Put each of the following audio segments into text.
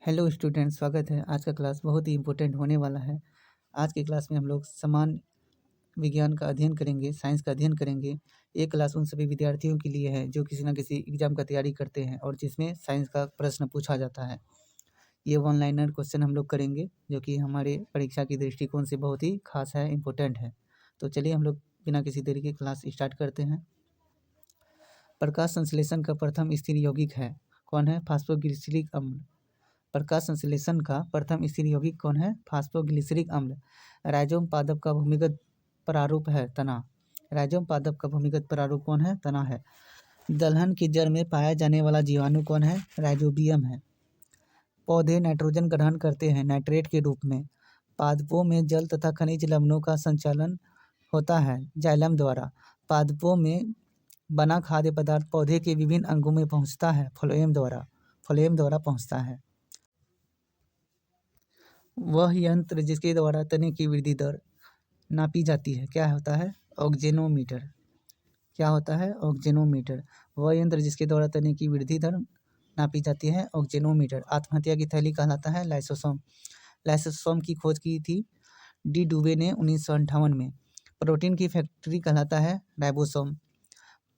Hello student, स्वागत है। आज का क्लास बहुत ही इम्पोर्टेंट होने वाला है। आज की क्लास में हम लोग समान विज्ञान का अध्ययन करेंगे, साइंस का अध्ययन करेंगे। ये क्लास उन सभी विद्यार्थियों के लिए है जो किसी न किसी एग्जाम का तैयारी करते हैं और जिसमें साइंस का प्रश्न पूछा जाता है। ये वन लाइनर क्वेश्चन हम लोग करेंगे जो कि हमारे परीक्षा की दृष्टिकोण से बहुत ही खास है, इम्पोर्टेंट है। तो चलिए हम लोग बिना किसी देरी के क्लास स्टार्ट करते हैं। प्रकाश संश्लेषण का प्रथम स्थिर यौगिक है कौन है? फास्फोग्लिसरिक अम्ल। प्रकाश संश्लेषण का प्रथम स्थिर यौगिक कौन है? फास्फोग्लिसरिक अम्ल। राइजोम पादप का भूमिगत प्रारूप है तना। राइजोम पादप का भूमिगत प्रारूप कौन है? तना है। दलहन की जड़ में पाया जाने वाला जीवाणु कौन है? राइजोबियम है। पौधे नाइट्रोजन ग्रहण करते हैं नाइट्रेट के रूप में। पादपों में जल तथा खनिज लवणों का संचालन होता है जाइलम द्वारा। पादपों में बना खाद्य पदार्थ पौधे के विभिन्न अंगों में पहुंचता है फ्लोएम द्वारा। फ्लोएम द्वारा पहुंचता है। वह यंत्र जिसके द्वारा तने की वृद्धि दर नापी जाती है क्या होता है? ऑक्जेनोमीटर। क्या होता है? ऑक्जेनोमीटर। वह यंत्र जिसके द्वारा तने की वृद्धि दर नापी जाती है ऑक्जेनोमीटर। आत्महत्या की थैली कहलाता है लाइसोसोम। लाइसोसोम की खोज की थी डी डुबे ने 1958 में। प्रोटीन की फैक्ट्री कहलाता है राइबोसोम।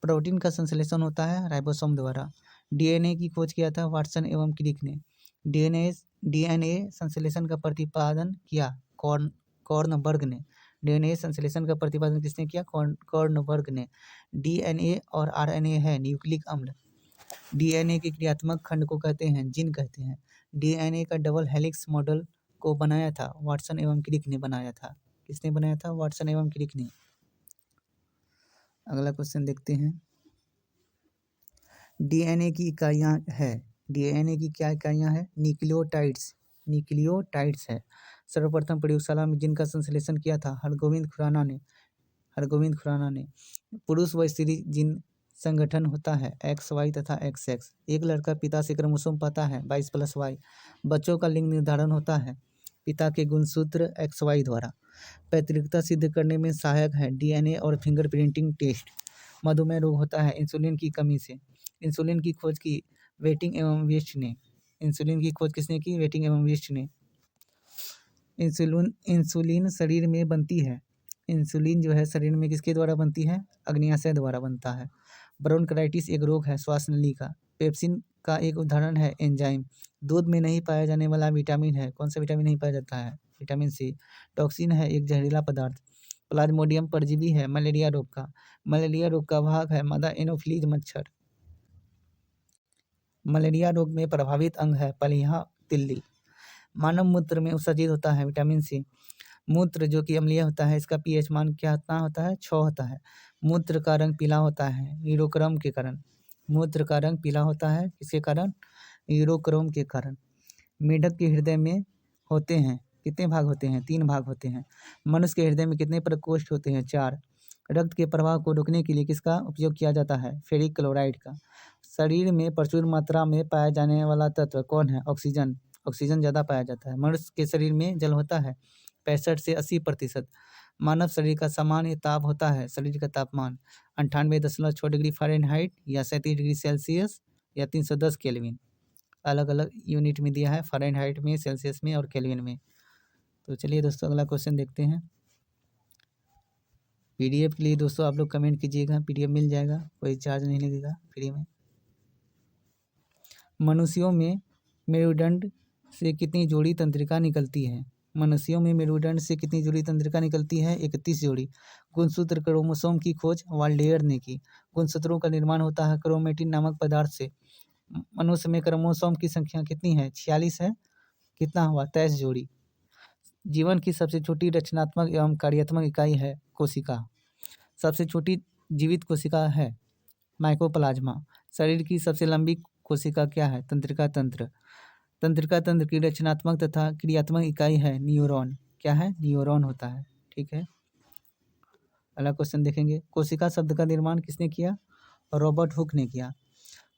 प्रोटीन का संश्लेषण होता है राइबोसोम द्वारा। डीएनए की खोज किया था वाटसन एवं क्रिक ने। डीएनए डीएनए संश्लेषण का प्रतिपादन किया कॉर्नबर्ग ने। डीएनए संश्लेषण का प्रतिपादन किसने किया? कॉर्नबर्ग ने। डीएनए और आरएनए है न्यूक्लिक अम्ल। डीएनए के क्रियात्मक खंड को कहते हैं जीन कहते हैं। डीएनए का डबल हेलिक्स मॉडल को बनाया था वाटसन एवं क्रिक ने बनाया था। किसने बनाया था? वाटसन एवं क्रिक ने। अगला क्वेश्चन देखते हैं। डीएनए की इकाइयाँ है। डीएनए की क्या इकाइयाँ हैं? न्यूक्लियोटाइड्स। न्यूक्लियोटाइड्स है। सर्वप्रथम प्रयोगशाला में जिनका संश्लेषण किया था हरगोविंद खुराना ने। हरगोविंद खुराना ने। पुरुष व स्त्री जिन संगठन होता है एक्स वाई तथा एक्स एक्स। एक लड़का पिता से क्रोमोसोम पाता है 22+y। बच्चों का लिंग निर्धारण होता है पिता के गुणसूत्र एक्स वाई द्वारा। पैतृकता सिद्ध करने में सहायक है डीएनए और फिंगरप्रिंटिंग टेस्ट। मधुमेह रोग होता है इंसुलिन की कमी से। इंसुलिन की खोज की वेटिंग एवं वेस्ट ने। इंसुलिन की खोज किसने की? वेटिंग एवं वेस्ट ने। इंसुलिन शरीर में बनती है। इंसुलिन जो है शरीर में किसके द्वारा बनती है? अग्न्याशय द्वारा बनता है। ब्रोंकाइटिस एक रोग है श्वास नली का। पेप्सिन का एक उदाहरण है एंजाइम। दूध में नहीं पाया जाने वाला विटामिन है। कौन सा विटामिन नहीं पाया जाता है? Vitamin C. टॉक्सिन है एक जहरीला पदार्थ। प्लाज्मोडियम परजीवी है मलेरिया रोग का। मलेरिया रोग का भाग है मादा एनोफिलीज मच्छर। मलेरिया रोग में प्रभावित अंग है पलिहा तिल्ली। मानव मूत्र में उत्सर्जित होता है विटामिन सी। मूत्र जो कि अम्लीय होता है इसका पीएच मान कितना होता है? 6 होता है। मूत्र का रंग पीला होता है यूरोक्रोम के कारण। मूत्र का रंग पीला होता है किसके कारण? यूरोक्रोम के कारण। मेढक के हृदय में होते हैं कितने भाग होते हैं? 3 भाग होते हैं। मनुष्य के हृदय में कितने प्रकोष्ठ होते हैं? 4। रक्त के प्रवाह को रोकने के लिए किसका उपयोग किया जाता है? फेरिक क्लोराइड का। शरीर में प्रचुर मात्रा में पाया जाने वाला तत्व कौन है? ऑक्सीजन। ऑक्सीजन ज़्यादा पाया जाता है। मनुष्य के शरीर में जल होता है 65 से 80%। मानव शरीर का सामान्य ताप होता है शरीर का तापमान 98.6 डिग्री फ़ारेनहाइट या 37 डिग्री सेल्सियस या 310 केल्विन। अलग अलग यूनिट में दिया है फ़ारेनहाइट में, सेल्सियस में और केल्विन में। तो चलिए दोस्तों अगला क्वेश्चन देखते हैं। पीडीएफ के लिए दोस्तों आप लोग कमेंट कीजिएगा, पीडीएफ मिल जाएगा, कोई चार्ज नहीं लगेगा, फ्री में। मनुष्यों में मेरुदंड से कितनी जोड़ी तंत्रिका निकलती है? मनुष्यों में मेरुदंड से कितनी जोड़ी तंत्रिका निकलती है? 31 जोड़ी। गुणसूत्र क्रोमोसोम की खोज वाल्डेयर ने की। गुणसूत्रों का निर्माण होता है क्रोमेटिन नामक पदार्थ से। मनुष्य में क्रोमोसोम की संख्या कितनी है? 46 है। कितना हुआ? 23 जोड़ी। जीवन की सबसे छोटी रचनात्मक एवं कार्यात्मक इकाई है कोशिका। सबसे छोटी जीवित कोशिका है माइकोप्लाज्मा। शरीर की सबसे लंबी कोशिका क्या है? तंत्रिका तंत्र। तंत्रिका तंत्र की रचनात्मक तथा क्रियात्मक इकाई है न्यूरॉन। क्या है? न्यूरॉन होता है। ठीक है, अगला क्वेश्चन देखेंगे। कोशिका शब्द का निर्माण किसने किया? रॉबर्ट हुक ने किया।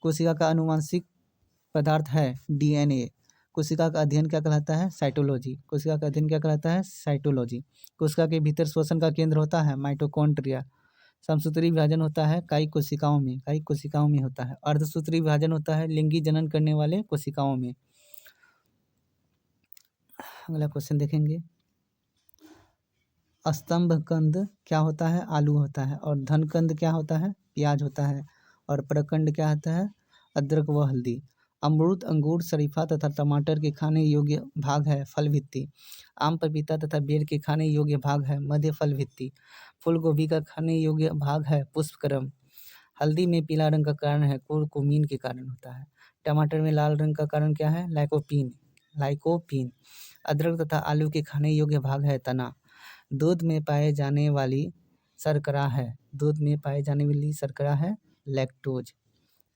कोशिका का आनुवांशिक पदार्थ है डीएनए। कोशिका का अध्ययन क्या कहलाता है? साइटोलॉजी। कोशिका का अध्ययन क्या कहलाता है? साइटोलॉजी। कोशिका के भीतर श्वसन का केंद्र होता है माइटोकॉन्ड्रिया। समसूत्री विभाजन होता है कई कोशिकाओं में होता है। अर्धसूत्री विभाजन होता है लिंगी जनन करने वाले कोशिकाओं में। अगला क्वेश्चन देखेंगे, स्तंभकंद क्या होता है? आलू होता है। और धनकंद क्या होता है? प्याज होता है। और प्रकंद क्या होता है? अदरक व हल्दी। अमरूद, अंगूर, शरीफा तथा टमाटर के खाने योग्य भाग है फल भित्ति। आम, पपीता तथा बेर के खाने योग्य भाग है मध्य फल भित्ति। फूल गोभी का खाने योग्य भाग है पुष्पक्रम। हल्दी में पीला रंग का कारण है कुरकुमीन के कारण होता है। टमाटर में लाल रंग का कारण क्या है? लाइकोपीन। लाइकोपीन। अदरक तथा आलू के खाने योग्य भाग है तना। दूध में पाए जाने वाली शर्करा है, दूध में पाई जाने वाली शर्करा है लैक्टोज।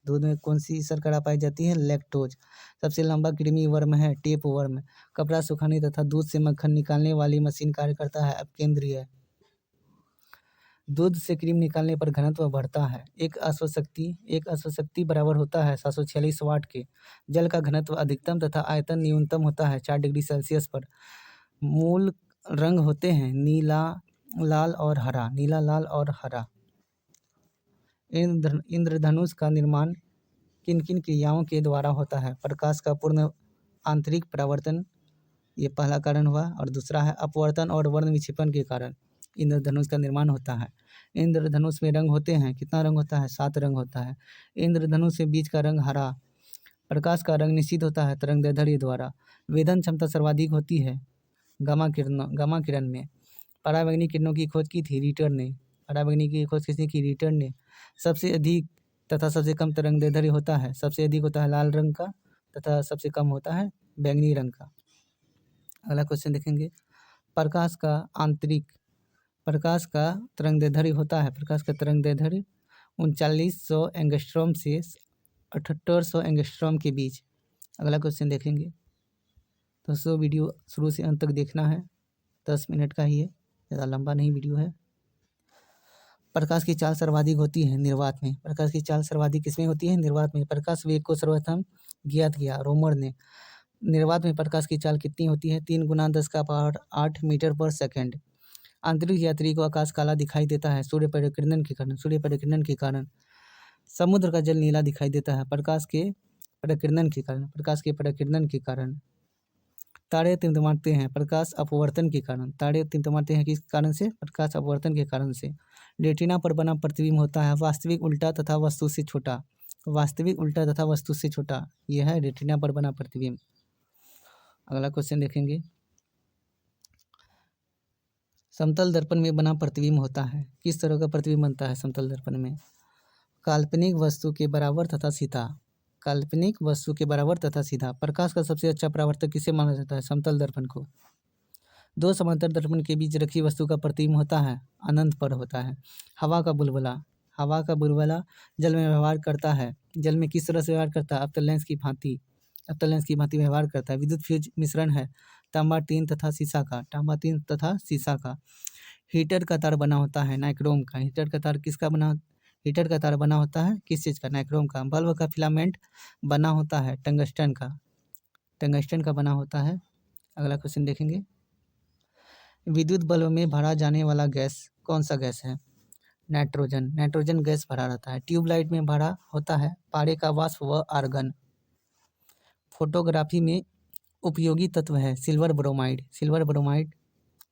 दूध में कौन सी शर्करा पाई जाती है? लैक्टोज। सबसे लंबा कृमि वर्म है टेप वर्म। कपड़ा सुखाने तथा दूध से मक्खन निकालने वाली मशीन कार्य करता है अपकेंद्रीय। दूध से क्रीम निकालने पर घनत्व बढ़ता है। एक अश्वशक्ति बराबर होता है 746 वाट के। जल का घनत्व अधिकतम तथा आयतन न्यूनतम होता है 4 डिग्री सेल्सियस पर। मूल रंग होते हैं नीला, लाल और हरा। नीला, लाल और हरा। इंद्रधनुष का निर्माण किन किन क्रियाओं के द्वारा होता है? प्रकाश का पूर्ण आंतरिक परावर्तन, ये पहला कारण हुआ। और दूसरा है अपवर्तन और वर्ण विक्षेपण के कारण इंद्रधनुष का निर्माण होता है। इंद्रधनुष में रंग होते हैं, कितना रंग होता है? 7 रंग होता है। इंद्रधनुष से बीच का रंग हरा। प्रकाश का रंग निश्चित होता है तरंगदैर्ध्य द्वारा। वेधन क्षमता सर्वाधिक होती है गामा किरण में। परावैंगनिक किरणों की खोज की थी रिटर ने। परावैंगनिक की खोज किसने की? रिटर ने। सबसे अधिक तथा सबसे कम तरंगदैर्ध्य होता है, सबसे अधिक होता है लाल रंग का तथा सबसे कम होता है बैंगनी रंग का। अगला क्वेश्चन देखेंगे, प्रकाश का तरंगदैर्ध्य होता है, प्रकाश का तरंगदैर्ध्य 3900 एंगस्ट्रॉम से 7800 एंगस्ट्रॉम के बीच। अगला क्वेश्चन देखेंगे। दोस्तों वीडियो शुरू से अंत तक देखना है, 10 मिनट का ही है, ज़्यादा लंबा नहीं वीडियो है। प्रकाश की चाल सर्वाधिक होती है निर्वात में। प्रकाश की चाल सर्वाधिक किसमें होती है? निर्वात में। प्रकाश वेग को सर्वप्रथम ज्ञात किया रोमर ने। निर्वात में प्रकाश की चाल कितनी होती है? 3 × 10⁸ मीटर पर सेकेंड। अंतरिक्ष यात्री को आकाश काला दिखाई देता है सूर्य परिकिरण के कारण। समुद्र का जल नीला दिखाई देता है प्रकाश के परिकिरण के कारण। तारे टिमटिमाते हैं प्रकाश अपवर्तन के कारण। तारे टिमटिमाते हैं किस कारण से? प्रकाश अपवर्तन के कारण से। रेटिना पर बना प्रतिबिंब होता है वास्तविक, उल्टा तथा वस्तु से छोटा। वास्तविक, उल्टा तथा वस्तु से छोटा, यह है रेटिना पर बना प्रतिबिंब। अगला क्वेश्चन देखेंगे, समतल दर्पण में बना प्रतिबिंब होता है, किस तरह का प्रतिबिंब बनता है समतल दर्पण में? काल्पनिक वस्तु के बराबर तथा सीधा। काल्पनिक वस्तु के बराबर तथा सीधा। प्रकाश का सबसे अच्छा परावर्तक किसे माना जाता है? समतल दर्पण को। 2 समांतर दर्पण के बीच रखी वस्तु का प्रतिबिंब होता है अनंत पर होता है। हवा का बुलबुला जल में व्यवहार करता है। जल में किस तरह से व्यवहार करता है? अवतल लेंस की भांति व्यवहार करता है। विद्युत फ्यूज मिश्रण है तांबा टीन तथा सीसा का। हीटर का तार बना होता है नाइक्रोम का। हीटर का तार बना होता है किस चीज़ का? नाइक्रोम का। बल्ब का फिलामेंट बना होता है टंगस्टन का बना होता है। अगला क्वेश्चन देखेंगे, विद्युत बल्ब में भरा जाने वाला गैस कौन सा गैस है? नाइट्रोजन गैस भरा रहता है। ट्यूबलाइट में भरा होता है पारे का वाष्प व आर्गन। फोटोग्राफी में उपयोगी तत्व है सिल्वर ब्रोमाइड,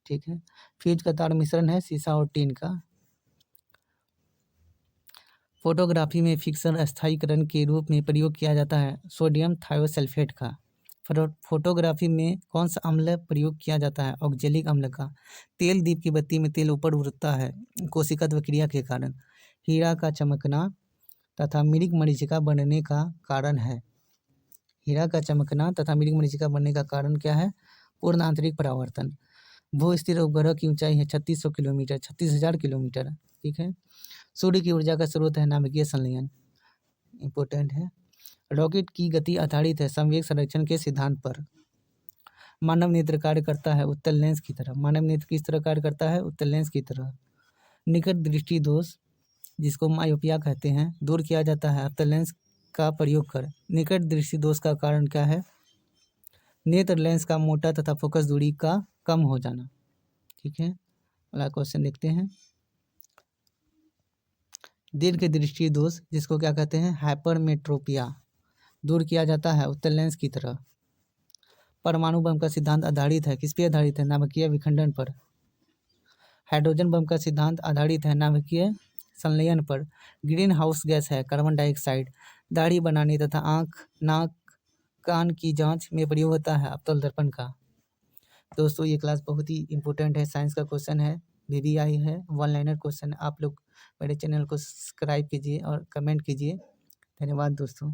ठीक है। फ्यूज का तार मिश्रण है सीसा और टीन का। फोटोग्राफी में फिक्सल स्थायीकरण के रूप में प्रयोग किया जाता है सोडियम थायोसल्फेट का। फोटोग्राफी में कौन सा अम्ल प्रयोग किया जाता है? ऑक्जेलिक अम्ल का। तेल दीप की बत्ती में तेल ऊपर उड़ता है कोशिकात्व क्रिया के कारण। हीरा का चमकना तथा मिरिक मरीचिका बनने का कारण है। हीरा का चमकना तथा मिरिक मरीचिका बनने का कारण क्या है? पूर्ण आंतरिक परावर्तन। भू स्थिर उपग्रह की ऊंचाई है 3600 किलोमीटर, 36,000 किलोमीटर, ठीक है। सूर्य की ऊर्जा का स्रोत है नाभिकीय संलयन, इंपॉर्टेंट है। रॉकेट की गति आधारित है संवेग संरक्षण के सिद्धांत पर। मानव नेत्र कार्य करता है उत्तल लेंस की तरह। मानव नेत्र किस तरह कार्य करता है? उत्तल लेंस की तरह। निकट दृष्टि दोष जिसको मायोपिया कहते हैं दूर किया जाता है उत्तल लेंस का प्रयोग कर। निकट दृष्टि दोष का कारण क्या है? नेत्र लेंस का मोटा तथा फोकस दूरी का कम हो जाना, ठीक है। अगला क्वेश्चन देखते हैं, दीर्घ दृष्टि दोष जिसको क्या कहते हैं? हाइपरमेट्रोपिया, दूर किया जाता है उत्तल लेंस की तरह। परमाणु बम का सिद्धांत आधारित है किस पे आधारित है? नाभिकीय विखंडन पर। हाइड्रोजन बम का सिद्धांत आधारित है नाभिकीय संलयन पर। ग्रीन हाउस गैस है कार्बन डाइऑक्साइड। दाढ़ी बनाने तथा आँख, नाक, कान की जांच में प्रयोग होता है अवतल दर्पण का। दोस्तों ये क्लास बहुत ही इम्पोर्टेंट है, साइंस का क्वेश्चन है, VVI है, वन लाइनर क्वेश्चन। आप लोग मेरे चैनल को सब्सक्राइब कीजिए और कमेंट कीजिए। धन्यवाद दोस्तों।